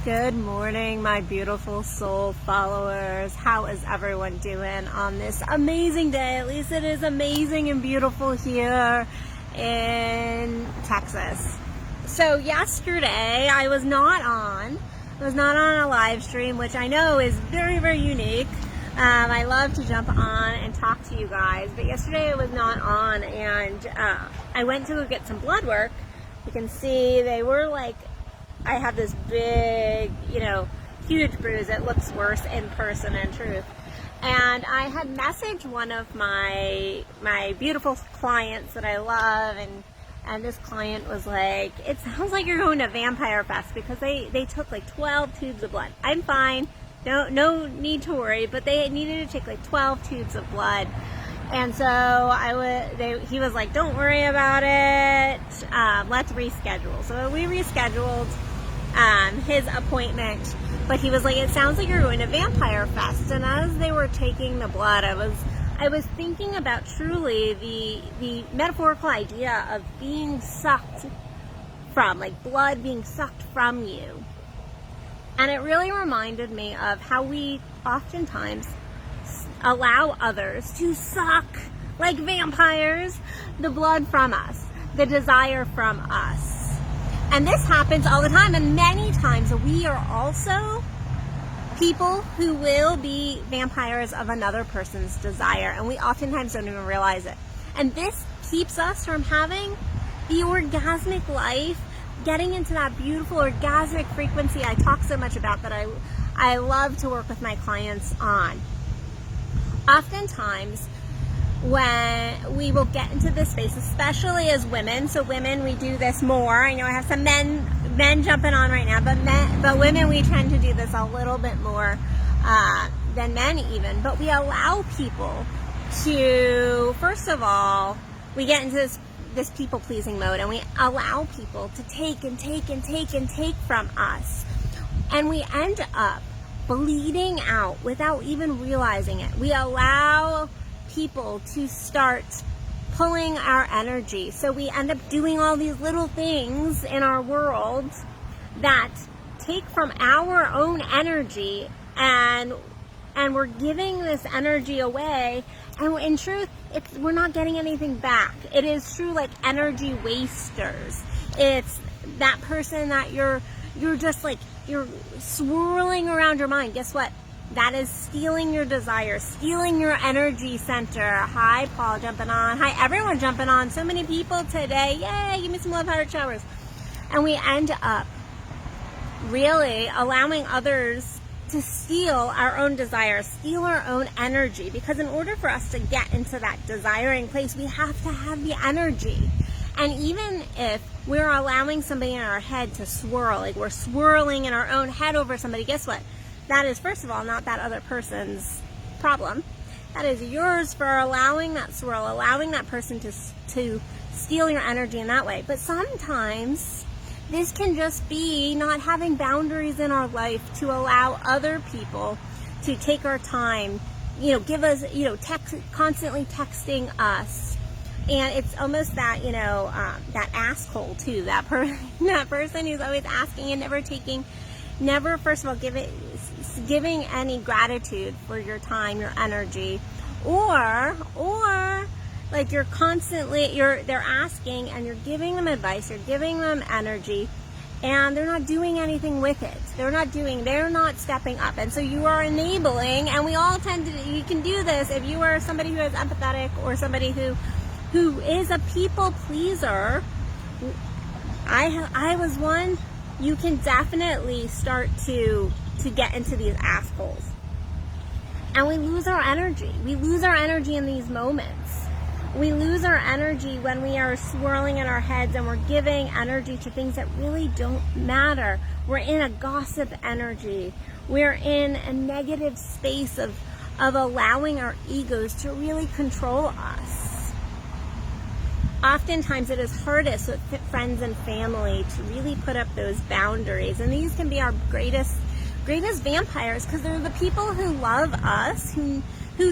Good morning, my beautiful soul followers. How is everyone doing on this amazing day? At least it is amazing and beautiful here in Texas. So yesterday I was not on a live stream, which I know is very, very unique. I love to jump on and talk to you guys, but yesterday I was not on, and I went to go get some blood work. You can see they were like, I have this big, huge bruise. It looks worse in person, in truth. And I had messaged one of my beautiful clients that I love, and this client was like, it sounds like you're going to Vampire Fest, because they took like 12 tubes of blood. I'm fine. No need to worry, but they needed to take like 12 tubes of blood. And so he was like, don't worry about it. Let's reschedule. So we rescheduled his appointment, but he was like, it sounds like you're going to Vampire Fest. And as they were taking the blood, I was thinking about truly the metaphorical idea of being sucked from, like blood being sucked from you. And it really reminded me of how we oftentimes allow others to suck, like vampires, the blood from us, the desire from us. And this happens all the time, and many times we are also people who will be vampires of another person's desire, and we oftentimes don't even realize it. And this keeps us from having the orgasmic life, getting into that beautiful orgasmic frequency I talk so much about, that I love to work with my clients on. Oftentimes, when we will get into this space, especially as women, so women, we do this more. I know I have some men jumping on right now, but women, we tend to do this a little bit more than men even. But we allow people to, first of all, we get into this people-pleasing mode, and we allow people to take and take and take and take from us. And we end up bleeding out without even realizing it. We allow people to start pulling our energy. So we end up doing all these little things in our world that take from our own energy, and we're giving this energy away, and in truth, we're not getting anything back. It is true, like energy wasters. It's that person that you're just like, you're swirling around your mind. Guess what? That is stealing your desire, stealing your energy center. Hi, Paul jumping on. Hi, everyone jumping on. So many people today. Yay, give me some love heart showers. And we end up really allowing others to steal our own desire, steal our own energy. Because in order for us to get into that desiring place, we have to have the energy. And even if we're allowing somebody in our head to swirl, like we're swirling in our own head over somebody, guess what? That is, first of all, not that other person's problem. That is yours for allowing that swirl, allowing that person to steal your energy in that way. But sometimes this can just be not having boundaries in our life to allow other people to take our time, give us, constantly texting us. And it's almost that, that asshole too, that person who's always asking and never, first of all, giving any gratitude for your time, your energy, or like they're asking and you're giving them advice, you're giving them energy, and they're not doing anything with it. They're not stepping up. And so you are enabling, and we all you can do this if you are somebody who is empathetic, or somebody who is a people pleaser. I was one. You can definitely start to get into these assholes. And we lose our energy. We lose our energy in these moments. We lose our energy when we are swirling in our heads and we're giving energy to things that really don't matter. We're in a gossip energy. We're in a negative space of allowing our egos to really control us. Oftentimes it is hardest with friends and family to really put up those boundaries. And these can be our greatest vampires, because they're the people who love us, who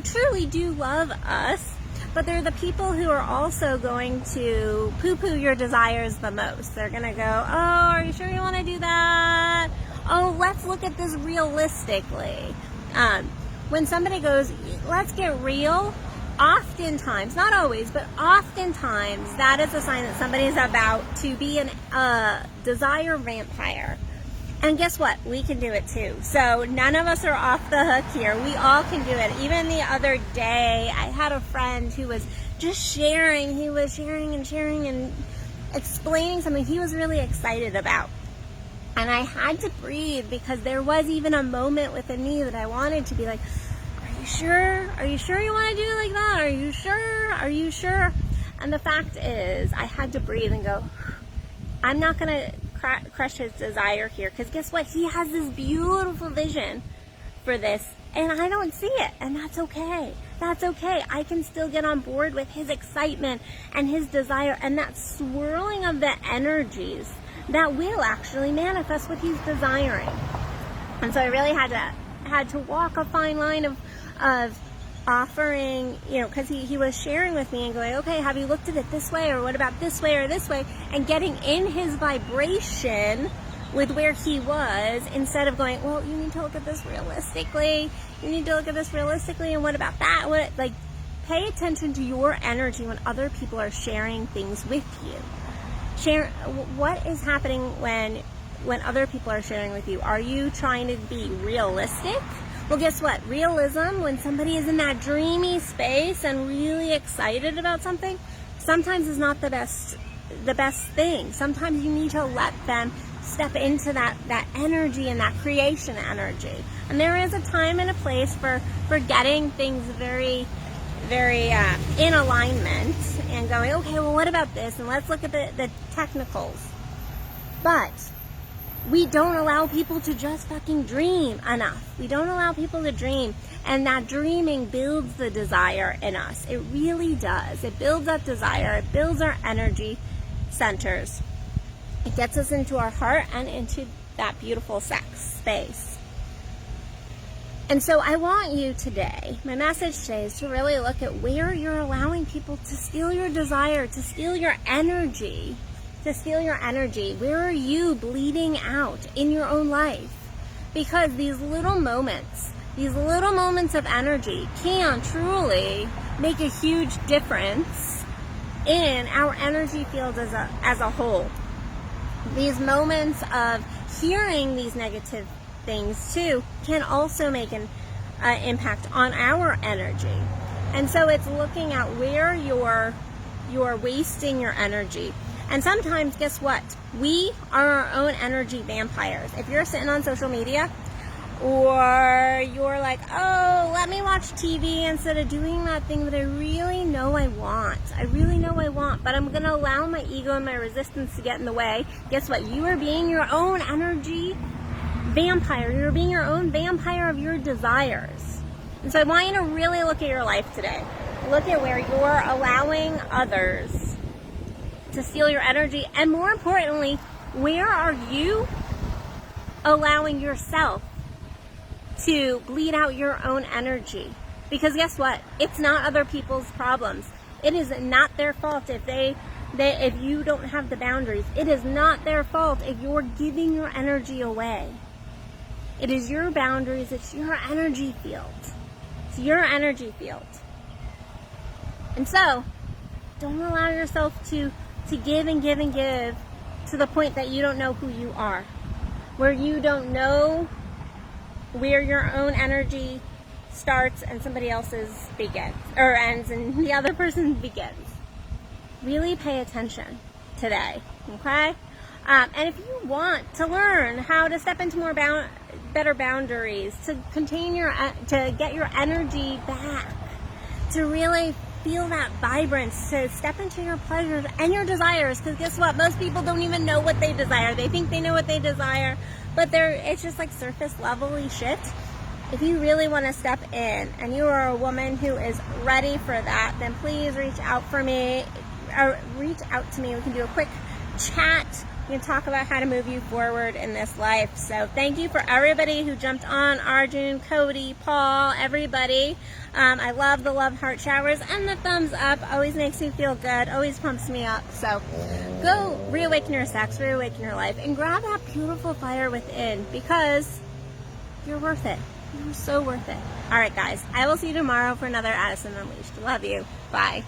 truly do love us, but they're the people who are also going to poo-poo your desires the most. They're going to go, oh, are you sure you want to do that? Oh, look at this realistically. When somebody goes, let's get real, oftentimes, not always, but oftentimes, that is a sign that somebody is about to be a desire vampire. And guess what? We can do it too. So none of us are off the hook here. We all can do it. Even the other day, I had a friend who was just sharing. He was sharing and explaining something he was really excited about. And I had to breathe, because there was even a moment within me that I wanted to be like, are you sure? Are you sure you want to do it like that? Are you sure? Are you sure? And the fact is, I had to breathe and go, I'm not going to crush his desire here, because guess what? He has this beautiful vision for this, and I don't see it, and that's okay. That's okay. I can still get on board with his excitement and his desire, and that swirling of the energies that will actually manifest what he's desiring. And so I really had to walk a fine line of offering, because he was sharing with me and going, okay, have you looked at it this way, or what about this way or this way, and getting in his vibration with where he was, instead of going, well, you need to look at this realistically, and what about that? Pay attention to your energy when other people are sharing things with you. Share what is happening when other people are sharing with you. Are you trying to be realistic? Well, guess what? Realism, when somebody is in that dreamy space and really excited about something, sometimes is not the best thing. Sometimes you need to let them step into that energy and that creation energy. And there is a time and a place for getting things very, very in alignment and going, okay, well, what about this? And let's look at the technicals. But we don't allow people to just fucking dream enough. We don't allow people to dream. And that dreaming builds the desire in us. It really does. It builds up desire. It builds our energy centers. It gets us into our heart and into that beautiful sex space. And so I want you today, my message today is to really look at where you're allowing people to steal your desire, to steal your energy, Where are you bleeding out in your own life? Because these little moments of energy can truly make a huge difference in our energy field as a whole. These moments of hearing these negative things too can also make an impact on our energy. And so it's looking at where you're wasting your energy. And sometimes, guess what? We are our own energy vampires. If you're sitting on social media, or you're like, oh, let me watch TV instead of doing that thing that I really know I want, but I'm going to allow my ego and my resistance to get in the way. Guess what? You are being your own energy vampire. You're being your own vampire of your desires. And so I want you to really look at your life today. Look at where you're allowing others to steal your energy, and more importantly, where are you allowing yourself to bleed out your own energy? Because guess what? It's not other people's problems. It is not their fault if you don't have the boundaries. It is not their fault if you're giving your energy away. It is your boundaries. It's your energy field. It's your energy field. And so, don't allow yourself to give and give and give to the point that you don't know who you are, where you don't know where your own energy starts and somebody else's begins, or ends and the other person begins. Really pay attention today, okay? And if you want to learn how to step into more better boundaries, to get your energy back, to really feel that vibrance, to step into your pleasures and your desires, because guess what? Most people don't even know what they desire. They think they know what they desire, but it's just like surface level-y shit. If you really want to step in and you are a woman who is ready for that, then please reach out to me. We can do a quick chat. We can talk about how to move you forward in this life. So thank you for everybody who jumped on, Arjun, Cody, Paul, everybody. I love the love heart showers and the thumbs up. Always makes me feel good. Always pumps me up. So go reawaken your sex, reawaken your life, and grab that beautiful fire within, because You're worth it. You're so worth it. All right, guys. I will see you tomorrow for another Addison Unleashed. Love you. Bye.